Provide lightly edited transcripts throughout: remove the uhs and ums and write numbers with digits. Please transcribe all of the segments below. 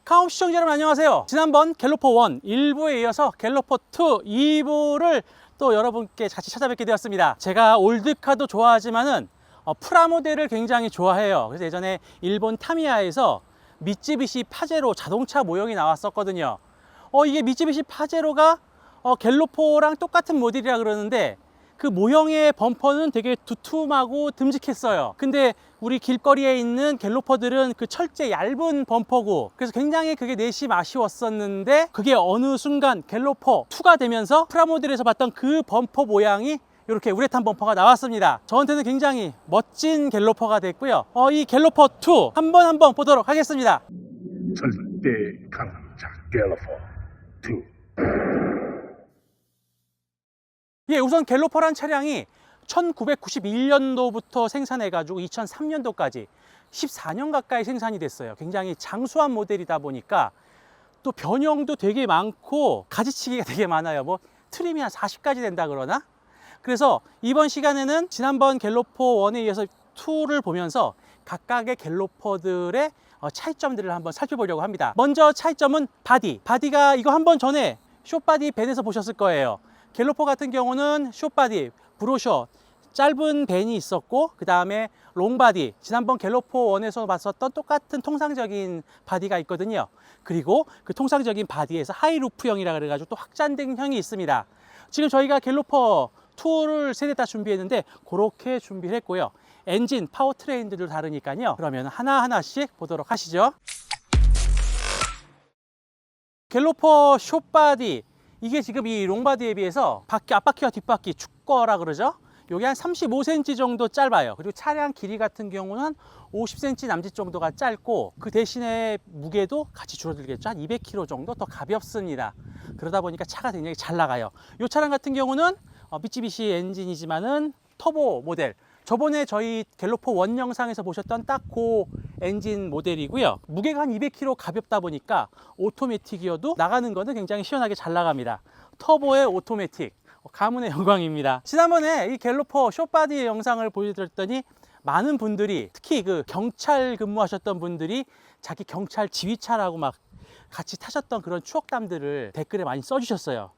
카움 시청자 여러분 안녕하세요. 지난번 갤로퍼 1 1부에 이어서 갤로퍼 2 2부를 또 여러분께 같이 찾아뵙게 되었습니다. 제가 올드카도 좋아하지만은 프라모델을 굉장히 좋아해요. 그래서 예전에 일본 타미야에서 미쯔비시 파제로 자동차 모형이 나왔었거든요. 이게 미쯔비시 파제로가 갤로퍼랑 똑같은 모델이라 그러는데 그 모형의 범퍼는 되게 두툼하고 듬직했어요. 근데 우리 길거리에 있는 갤로퍼들은 그 철제 얇은 범퍼고, 그래서 굉장히 그게 내심 아쉬웠었는데, 그게 어느 순간 갤로퍼 2가 되면서 프라모델에서 봤던 그 범퍼 모양이 이렇게 우레탄 범퍼가 나왔습니다. 저한테는 굉장히 멋진 갤로퍼가 됐고요. 이 갤로퍼 2 한번 보도록 하겠습니다. 절대 강자 갤로퍼 2. 예, 우선 갤로퍼란 차량이 1991년도부터 생산해가지고 2003년도까지 14년 가까이 생산이 됐어요. 굉장히 장수한 모델이다 보니까 또 변형도 되게 많고 가지치기가 되게 많아요. 뭐 트림이 한 40가지 된다 그러나? 그래서 이번 시간에는 지난번 갤로퍼 1에 이어서 2를 보면서 각각의 갤로퍼들의 차이점들을 한번 살펴보려고 합니다. 먼저 차이점은 바디가 이거 한번 전에 숏바디 밴에서 보셨을 거예요. 갤로퍼 같은 경우는 숏바디, 브로셔, 짧은 밴이 있었고, 그 다음에 롱바디, 지난번 갤로퍼 1에서 봤었던 똑같은 통상적인 바디가 있거든요. 그리고 그 통상적인 바디에서 하이루프형이라 그래가지고 또 확장된 형이 있습니다. 지금 저희가 갤로퍼 2를 세 대 다 준비했는데 그렇게 준비를 했고요. 엔진, 파워트레인들도 다르니까요. 그러면 하나하나씩 보도록 하시죠. 갤로퍼 숏바디, 이게 지금 이 롱바디에 비해서 앞바퀴와 뒷바퀴 축거라 그러죠. 요게 한 35cm 정도 짧아요. 그리고 차량 길이 같은 경우는 한 50cm 남짓 정도가 짧고, 그 대신에 무게도 같이 줄어들겠죠. 한 200kg 정도 더 가볍습니다. 그러다 보니까 차가 굉장히 잘 나가요. 이 차량 같은 경우는 미쯔비시 엔진이지만은 터보 모델, 저번에 저희 갤로퍼 1 영상에서 보셨던 딱 그 엔진 모델이고요. 무게가 한 200kg 가볍다 보니까 오토매틱이어도 나가는 거는 굉장히 시원하게 잘 나갑니다. 터보의 오토매틱, 가문의 영광입니다. 지난번에 이 갤로퍼 숏바디 영상을 보여드렸더니 많은 분들이, 특히 그 경찰 근무하셨던 분들이 자기 경찰 지휘차라고 막 같이 타셨던 그런 추억담들을 댓글에 많이 써주셨어요.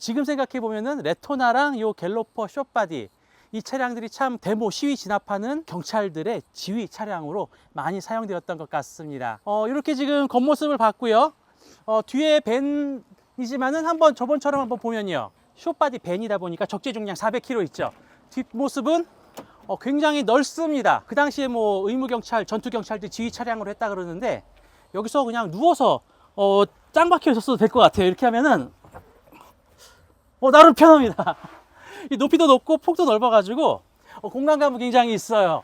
지금 생각해 보면은 레토나랑 요 갤로퍼 숏바디, 이 차량들이 참 데모 시위 진압하는 경찰들의 지휘 차량으로 많이 사용되었던 것 같습니다. 이렇게 지금 겉모습을 봤고요. 뒤에 밴이지만은 한번 저번처럼 한번 보면요, 숏바디 밴이다 보니까 적재 중량 400kg 있죠. 뒷모습은 굉장히 넓습니다. 그 당시에 뭐 의무경찰, 전투경찰들 지휘 차량으로 했다 그러는데, 여기서 그냥 누워서 짱박혀 있었어도 될 것 같아요. 이렇게 하면은 나름 편합니다. 이 높이도 높고 폭도 넓어가지고 공간감은 굉장히 있어요.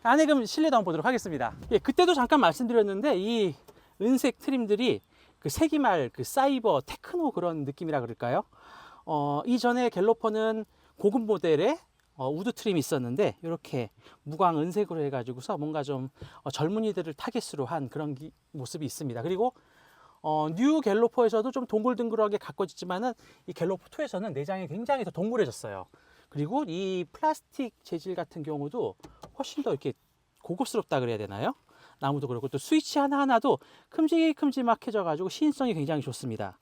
안에 그럼 실내도 한번 보도록 하겠습니다. 예, 그때도 잠깐 말씀드렸는데 이 은색 트림들이 그 세기말, 그 사이버 테크노 그런 느낌이라 그럴까요? 이전에 갤로퍼는 고급 모델에 우드 트림이 있었는데, 이렇게 무광 은색으로 해가지고서 뭔가 좀 젊은이들을 타겟으로 한 그런 모습이 있습니다. 그리고 뉴 갤로퍼에서도 좀 동글동글하게 가꿔지지만은 이 갤로퍼 2에서는 내장이 굉장히 더 동글해졌어요. 그리고 이 플라스틱 재질 같은 경우도 훨씬 더 이렇게 고급스럽다 그래야 되나요? 나무도 그렇고, 또 스위치 하나하나도 큼직큼직해져 가지고 시인성이 굉장히 좋습니다.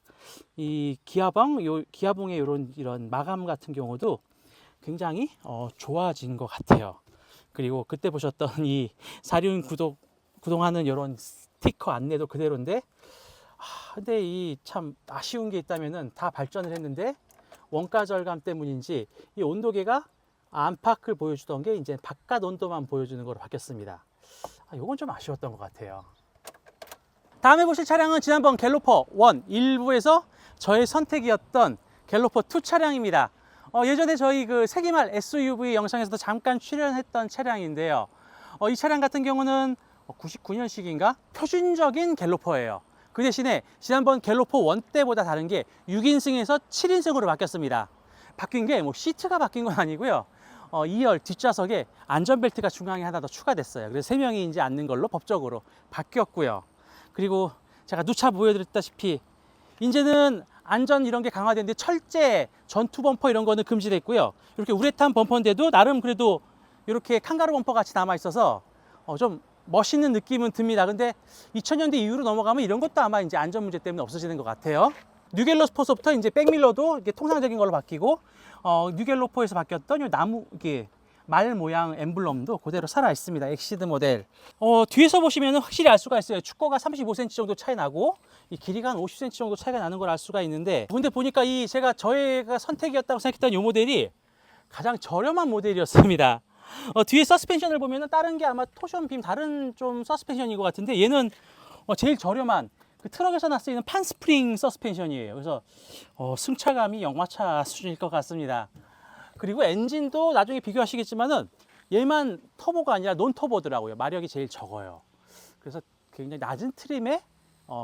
이 기아봉의 이런 마감 같은 경우도 굉장히 좋아진 것 같아요. 그리고 그때 보셨던 이 사륜 구동하는 이런 스티커 안내도 그대로인데, 근데 이 참 아쉬운 게 있다면은 다 발전을 했는데 원가 절감 때문인지 이 온도계가 안팎을 보여주던 게 이제 바깥 온도만 보여주는 걸로 바뀌었습니다. 요건 좀 아쉬웠던 것 같아요. 다음에 보실 차량은 지난번 갤로퍼 1 1부에서 저의 선택이었던 갤로퍼 2 차량입니다. 예전에 저희 그 세기말 SUV 영상에서도 잠깐 출연했던 차량인데요. 이 차량 같은 경우는 99년식인가 표준적인 갤로퍼예요. 그 대신에 지난번 갤로퍼 1 때보다 다른 게 6인승에서 7인승으로 바뀌었습니다. 바뀐 게 뭐 시트가 바뀐 건 아니고요. 2열 뒷좌석에 안전벨트가 중앙에 하나 더 추가됐어요. 그래서 3명이 이제 앉는 걸로 법적으로 바뀌었고요. 그리고 제가 누차 보여드렸다시피 이제는 안전 이런 게 강화됐는데 철제 전투 범퍼 이런 거는 금지됐고요. 이렇게 우레탄 범퍼인데도 나름 그래도 이렇게 칸가루 범퍼 같이 남아 있어서 좀 멋있는 느낌은 듭니다. 근데 2000년대 이후로 넘어가면 이런 것도 아마 이제 안전 문제 때문에 없어지는 것 같아요. 뉴갤러포서부터 이제 백밀러도 이게 통상적인 걸로 바뀌고, 뉴갤러포에서 바뀌었던 이 나무, 이게 말 모양 엠블럼도 그대로 살아 있습니다. 엑시드 모델. 뒤에서 보시면 확실히 알 수가 있어요. 축거가 35cm 정도 차이 나고, 이 길이가 한 50cm 정도 차이가 나는 걸 알 수가 있는데, 근데 보니까 저희가 선택이었다고 생각했던 이 모델이 가장 저렴한 모델이었습니다. 뒤에 서스펜션을 보면은 다른 게 아마 토션 빔 다른 좀 서스펜션인 것 같은데, 얘는 제일 저렴한 그 트럭에서나 쓰이는 판스프링 서스펜션이에요. 그래서 승차감이 영마차 수준일 것 같습니다. 그리고 엔진도 나중에 비교하시겠지만은 얘만 터보가 아니라 논 터보더라고요. 마력이 제일 적어요. 그래서 굉장히 낮은 트림의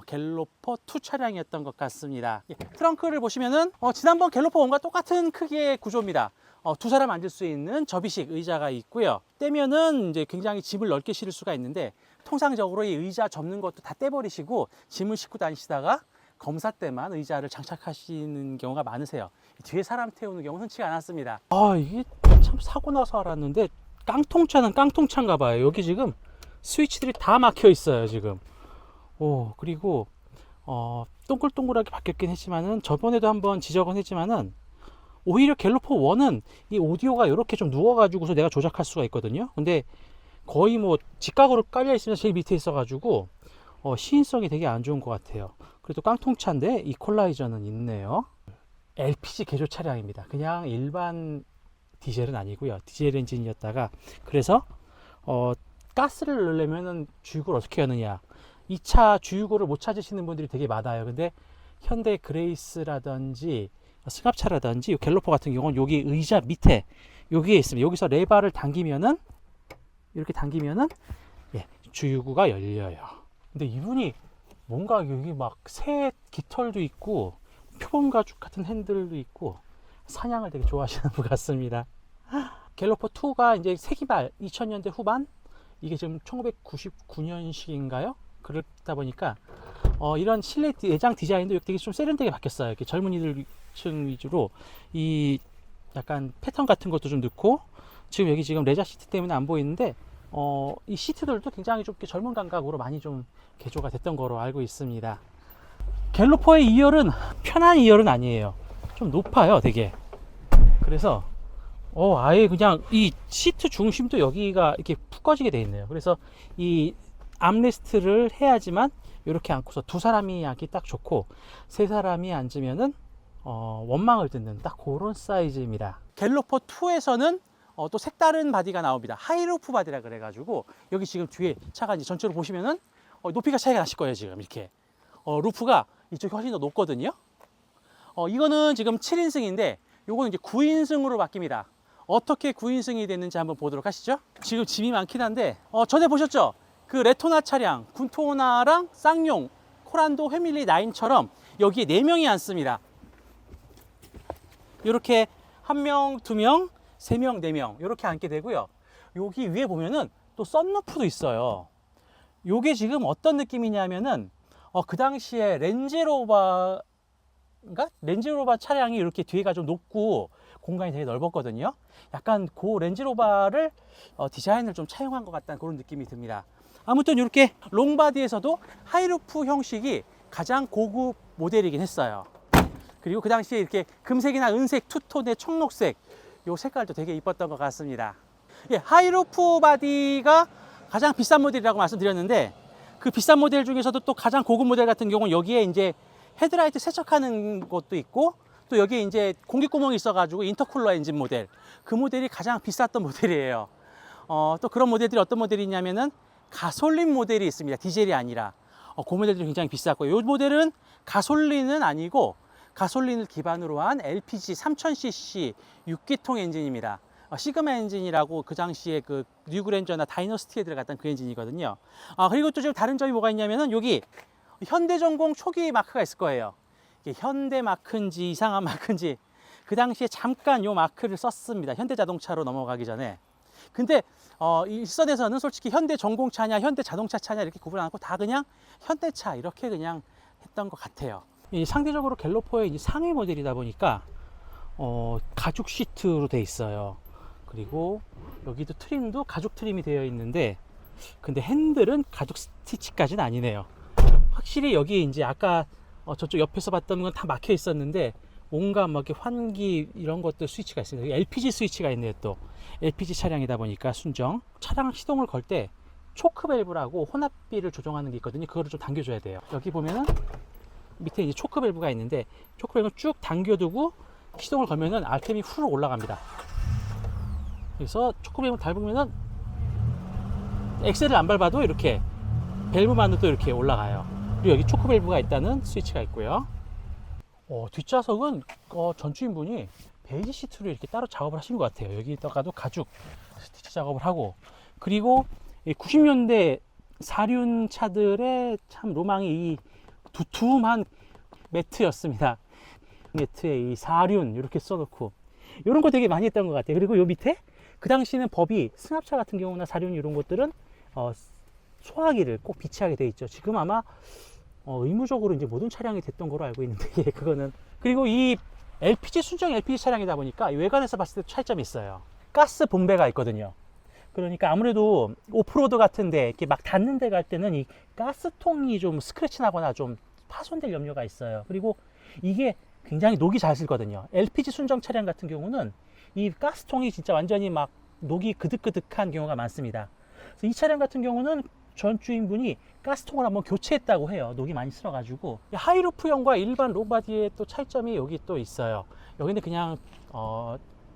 갤로퍼 2 차량이었던 것 같습니다. 트렁크를 보시면은 지난번 갤로퍼 1과 똑같은 크기의 구조입니다. 두 사람 앉을 수 있는 접이식 의자가 있고요. 떼면은 이제 굉장히 짐을 넓게 실을 수가 있는데, 통상적으로 이 의자 접는 것도 다 떼버리시고 짐을 싣고 다니시다가 검사 때만 의자를 장착하시는 경우가 많으세요. 뒤에 사람 태우는 경우는 흔치가 않았습니다. 이게 참 사고 나서 알았는데, 깡통차는 깡통차인가 봐요. 여기 지금 스위치들이 다 막혀 있어요, 지금. 그리고 동글동글하게 바뀌었긴 했지만은, 저번에도 한번 지적은 했지만은, 오히려 갤로퍼 1은 이 오디오가 이렇게 좀 누워가지고서 내가 조작할 수가 있거든요. 근데 거의 뭐 직각으로 깔려 있으면 제일 밑에 있어가지고 시인성이 되게 안 좋은 것 같아요. 그래도 깡통차인데 이퀄라이저는 있네요. LPG 개조 차량입니다. 그냥 일반 디젤은 아니고요. 디젤 엔진이었다가, 그래서 가스를 넣으려면은 주유구를 어떻게 하느냐, 이 차 주유구를 못 찾으시는 분들이 되게 많아요. 근데 현대 그레이스라든지 승합차라든지 갤로퍼 같은 경우는 여기 의자 밑에 여기에 있습니다. 여기서 레바를 당기면은, 이렇게 당기면은 주유구가 열려요. 근데 이분이 뭔가 여기 막 새 깃털도 있고 표범 가죽 같은 핸들도 있고 사냥을 되게 좋아하시는 분 같습니다. 갤로퍼 2가 이제 세기말 2000년대 후반, 이게 지금 1999년식인가요? 그렇다 보니까 이런 실내 내장 디자인도 되게 좀 세련되게 바뀌었어요. 이렇게 젊은이들 층 위주로 이 약간 패턴 같은 것도 좀 넣고, 지금 여기 지금 레자 시트 때문에 안 보이는데 이 시트들도 굉장히 좀 젊은 감각으로 많이 좀 개조가 됐던 거로 알고 있습니다. 갤로퍼의 2열은 편한 2열은 아니에요. 좀 높아요, 되게. 그래서 아예 그냥 이 시트 중심도 여기가 이렇게 푹 꺼지게 돼 있네요. 그래서 이 암레스트를 해야지만 이렇게 앉고서 두 사람이 앉기 딱 좋고, 세 사람이 앉으면은 원망을 듣는 딱 그런 사이즈입니다. 갤로퍼 2에서는 또 색다른 바디가 나옵니다. 하이루프 바디라 그래가지고, 여기 지금 뒤에 차가 이제 전체로 보시면은 높이가 차이가 나실 거예요. 지금 이렇게 루프가 이쪽이 훨씬 더 높거든요. 이거는 지금 7인승인데 요거는 이제 9인승으로 바뀝니다. 어떻게 9인승이 됐는지 한번 보도록 하시죠. 지금 짐이 많긴 한데 전에 보셨죠? 그 레토나 차량, 군토나랑 쌍용, 코란도 패밀리 9처럼 여기에 4명이 앉습니다. 이렇게 1명, 2명, 3명, 4명 이렇게 앉게 되고요. 여기 위에 보면은 또 썬루프도 있어요. 요게 지금 어떤 느낌이냐면은 그 당시에 렌즈로버 차량이 이렇게 뒤에가 좀 높고 공간이 되게 넓었거든요. 약간 그 렌즈로버를 디자인을 좀 차용한 것 같다는 그런 느낌이 듭니다. 아무튼 이렇게 롱바디에서도 하이루프 형식이 가장 고급 모델이긴 했어요. 그리고 그 당시에 이렇게 금색이나 은색, 투톤의 청록색, 요 색깔도 되게 이뻤던 것 같습니다. 하이루프 바디가 가장 비싼 모델이라고 말씀드렸는데, 그 비싼 모델 중에서도 또 가장 고급 모델 같은 경우는 여기에 이제 헤드라이트 세척하는 것도 있고, 또 여기에 이제 공기구멍이 있어가지고 인터쿨러 엔진 모델, 그 모델이 가장 비쌌던 모델이에요. 또 그런 모델들이 어떤 모델이 있냐면은 가솔린 모델이 있습니다. 디젤이 아니라. 그 모델도 굉장히 비쌌고, 이 모델은 가솔린은 아니고 가솔린을 기반으로 한 LPG 3000cc 6기통 엔진입니다. 시그마 엔진이라고 그 당시에 그 뉴그랜저나 다이너스티에 들어갔던 그 엔진이거든요. 그리고 또 지금 다른 점이 뭐가 있냐면은 여기 현대전공 초기 마크가 있을 거예요. 이게 현대 마크인지 이상한 마크인지, 그 당시에 잠깐 요 마크를 썼습니다. 현대자동차로 넘어가기 전에. 근데 일선에서는 솔직히 현대 전공차냐 현대 자동차 차냐 이렇게 구분 안 하고 다 그냥 현대차 이렇게 그냥 했던 것 같아요. 상대적으로 갤로퍼의 상위 모델이다 보니까 가죽 시트로 돼 있어요. 그리고 여기도 트림도 가죽 트림이 되어 있는데, 근데 핸들은 가죽 스티치까지는 아니네요. 확실히 여기 이제 아까 저쪽 옆에서 봤던 건 다 막혀 있었는데 뭔가 막 이렇게 환기 이런 것들 스위치가 있습니다. 여기 LPG 스위치가 있네요. 또 LPG 차량이다 보니까 순정 차량 시동을 걸 때 초크 밸브라고 혼합비를 조정하는 게 있거든요. 그거를 좀 당겨줘야 돼요. 여기 보면은 밑에 이제 초크 밸브가 있는데 초크 밸브를 쭉 당겨두고 시동을 걸면은 RPM이 후루룩 올라갑니다. 그래서 초크 밸브를 밟으면은 엑셀을 안 밟아도 이렇게 밸브만으로도 이렇게 올라가요. 그리고 여기 초크 밸브가 있다는 스위치가 있고요. 뒷좌석은 전주인분이 베이지 시트로 이렇게 따로 작업을 하신 것 같아요. 여기다가도 가죽 스티치 작업을 하고, 그리고 90년대 사륜 차들의 참 로망이 이 두툼한 매트였습니다. 매트에 이 사륜 이렇게 써놓고 이런 거 되게 많이 했던 것 같아요. 그리고 요 밑에 그 당시에는 법이 승합차 같은 경우나 사륜 이런 것들은 소화기를 꼭 비치하게 돼 있죠. 지금 아마 의무적으로 이제 모든 차량이 됐던 거로 알고 있는데 예, 그거는. 그리고 이 LPG 순정 LPG 차량이다 보니까 외관에서 봤을 때 차이점이 있어요. 가스 분배가 있거든요. 그러니까 아무래도 오프로드 같은데 이렇게 막 닿는 데 갈 때는 이 가스통이 좀 스크래치 나거나 좀 파손될 염려가 있어요. 그리고 이게 굉장히 녹이 잘 슬거든요. LPG 순정 차량 같은 경우는 이 가스통이 진짜 완전히 막 녹이 그득그득한 경우가 많습니다. 그래서 이 차량 같은 경우는 전 주인분이 가스통을 한번 교체했다고 해요. 녹이 많이 쓸어가지고. 하이루프형과 일반 롱바디의 또 차이점이 여기 또 있어요. 여기는 그냥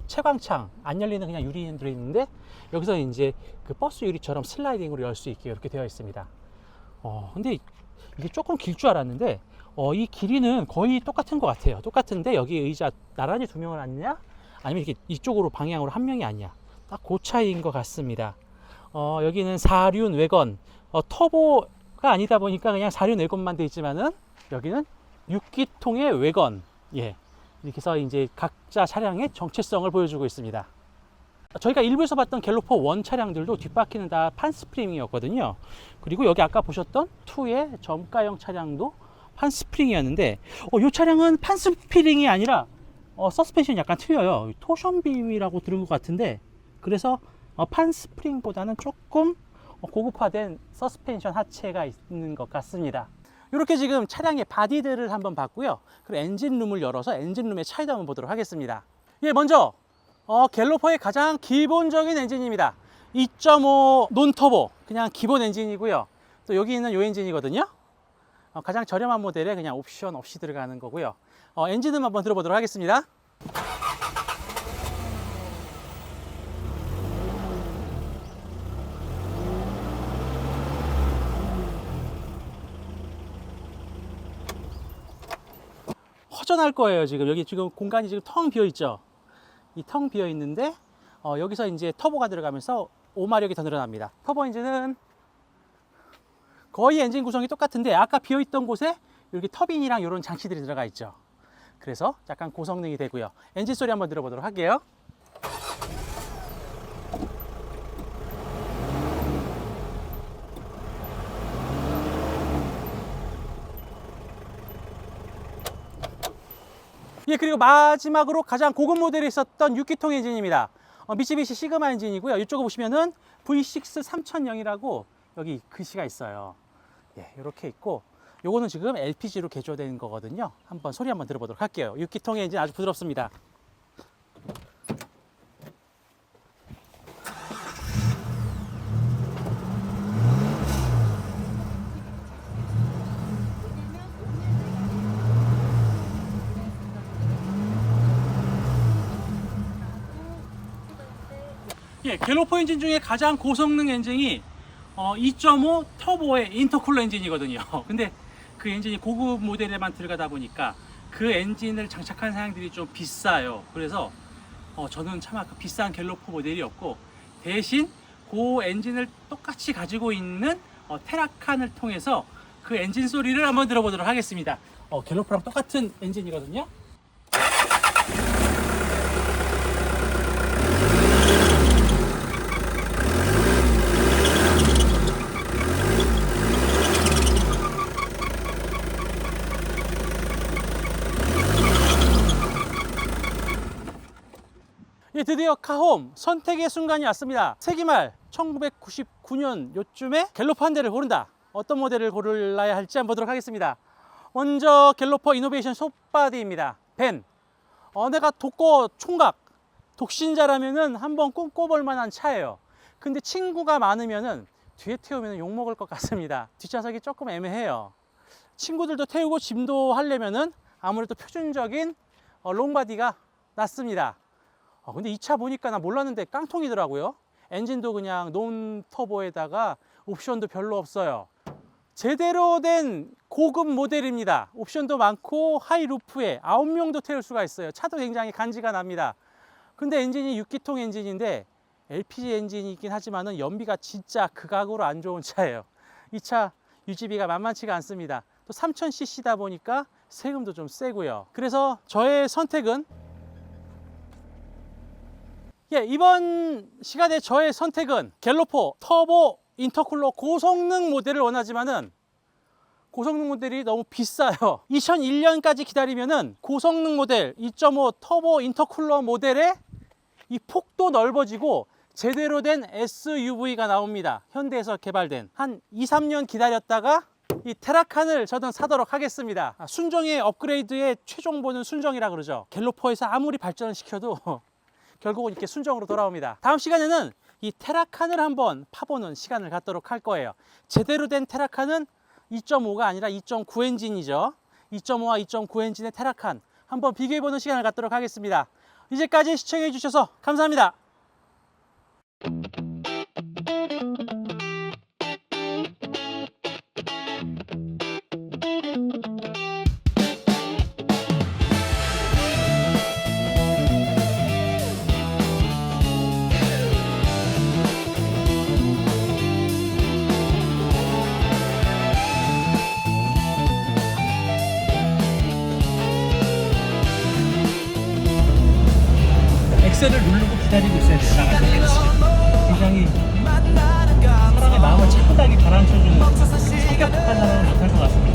채광창 안 열리는 그냥 유리는 들어있는데 여기서 이제 그 버스 유리처럼 슬라이딩으로 열 수 있게 이렇게 되어 있습니다. 근데 이게 조금 길 줄 알았는데 이 길이는 거의 똑같은 것 같아요. 똑같은데 여기 의자 나란히 두 명을 앉냐? 아니면 이렇게 이쪽으로 방향으로 한 명이 앉냐? 딱 그 차이인 것 같습니다. 여기는 사륜 외건, 터보가 아니다 보니까 그냥 사륜 외건만 돼 있지만은 여기는 6기통의 외건, 예, 이렇게 해서 이제 각자 차량의 정체성을 보여주고 있습니다. 저희가 일부에서 봤던 갤로퍼 1 차량들도 뒷바퀴는 다 판스프링이었거든요. 그리고 여기 아까 보셨던 2의 점가형 차량도 판스프링이었는데 이 차량은 판스프링이 아니라 서스펜션이 약간 틀려요. 토션빔이라고 들은 것 같은데, 그래서 판스프링보다는 조금 고급화된 서스펜션 하체가 있는 것 같습니다. 이렇게 지금 차량의 바디들을 한번 봤고요. 그리고 엔진룸을 열어서 엔진룸의 차이도 한번 보도록 하겠습니다. 예, 먼저 갤로퍼의 가장 기본적인 엔진입니다. 2.5 논터보 그냥 기본 엔진이고요. 또 여기 있는 이 엔진이거든요. 가장 저렴한 모델에 그냥 옵션 없이 들어가는 거고요. 엔진음 한번 들어보도록 하겠습니다. 허전할 거예요. 지금 여기 지금 공간이 지금 텅 비어 있죠. 이 텅 비어 있는데 여기서 이제 터보가 들어가면서 5마력이 더 늘어납니다. 터보 엔진은 거의 엔진 구성이 똑같은데 아까 비어 있던 곳에 이렇게 터빈이랑 이런 장치들이 들어가 있죠. 그래서 약간 고성능이 되고요. 엔진 소리 한번 들어보도록 할게요. 예, 그리고 마지막으로 가장 고급 모델에 있었던 6기통 엔진입니다. 미쓰비시 시그마 엔진이고요. 이쪽에 보시면은 V6 3000이라고 여기 글씨가 있어요. 예, 이렇게 있고 요거는 지금 LPG로 개조된 거거든요. 한번 소리 한번 들어보도록 할게요. 6기통 엔진 아주 부드럽습니다. 예, 갤로퍼 엔진 중에 가장 고성능 엔진이 2.5 터보의 인터쿨러 엔진이거든요. 근데 그 엔진이 고급 모델에만 들어가다 보니까 그 엔진을 장착한 사양들이 좀 비싸요. 그래서 저는 차마 그 비싼 갤로퍼 모델이 없고 대신 그 엔진을 똑같이 가지고 있는 테라칸을 통해서 그 엔진 소리를 한번 들어보도록 하겠습니다. 갤로퍼랑 똑같은 엔진이거든요. 예, 드디어 카홈 선택의 순간이 왔습니다. 세기말 1999년 요쯤에 갤로퍼 한 대를 고른다. 어떤 모델을 고르려야 할지 한번 보도록 하겠습니다. 먼저 갤로퍼 이노베이션 숏바디입니다. 벤. 내가 독거 총각, 독신자라면은 한번 꿈꿔볼 만한 차예요. 근데 친구가 많으면은 뒤에 태우면 욕먹을 것 같습니다. 뒷좌석이 조금 애매해요. 친구들도 태우고 짐도 하려면은 아무래도 표준적인 롱바디가 낫습니다. 근데 이 차 보니까 나 몰랐는데 깡통이더라고요. 엔진도 그냥 논터보에다가 옵션도 별로 없어요. 제대로 된 고급 모델입니다. 옵션도 많고 하이루프에 9명도 태울 수가 있어요. 차도 굉장히 간지가 납니다. 근데 엔진이 6기통 엔진인데 LPG 엔진이긴 하지만은 연비가 진짜 극악으로 안 좋은 차예요. 이 차 유지비가 만만치가 않습니다. 또 3000cc다 보니까 세금도 좀 세고요. 그래서 저의 선택은 이번 시간에 저의 선택은 갤로퍼 터보 인터쿨러 고성능 모델을 원하지만은 고성능 모델이 너무 비싸요. 2001년까지 기다리면은 고성능 모델 2.5 터보 인터쿨러 모델의 이 폭도 넓어지고 제대로 된 SUV가 나옵니다. 현대에서 개발된. 한 2, 3년 기다렸다가 이 테라칸을 저는 사도록 하겠습니다. 순정의 업그레이드의 최종본은 순정이라 그러죠. 갤로퍼에서 아무리 발전을 시켜도 결국은 이렇게 순정으로 돌아옵니다. 다음 시간에는 이 테라칸을 한번 파보는 시간을 갖도록 할 거예요. 제대로 된 테라칸은 2.5가 아니라 2.9 엔진이죠. 2.5와 2.9 엔진의 테라칸 한번 비교해보는 시간을 갖도록 하겠습니다. 이제까지 시청해 주셔서 감사합니다. 엑셀을 누르고 기다리고 있어야 돼요. 나갈 때까지. 굉장히 사람의 마음을 차분하게 가라앉혀주는 성격급한 사람은 못할 것 같습니다.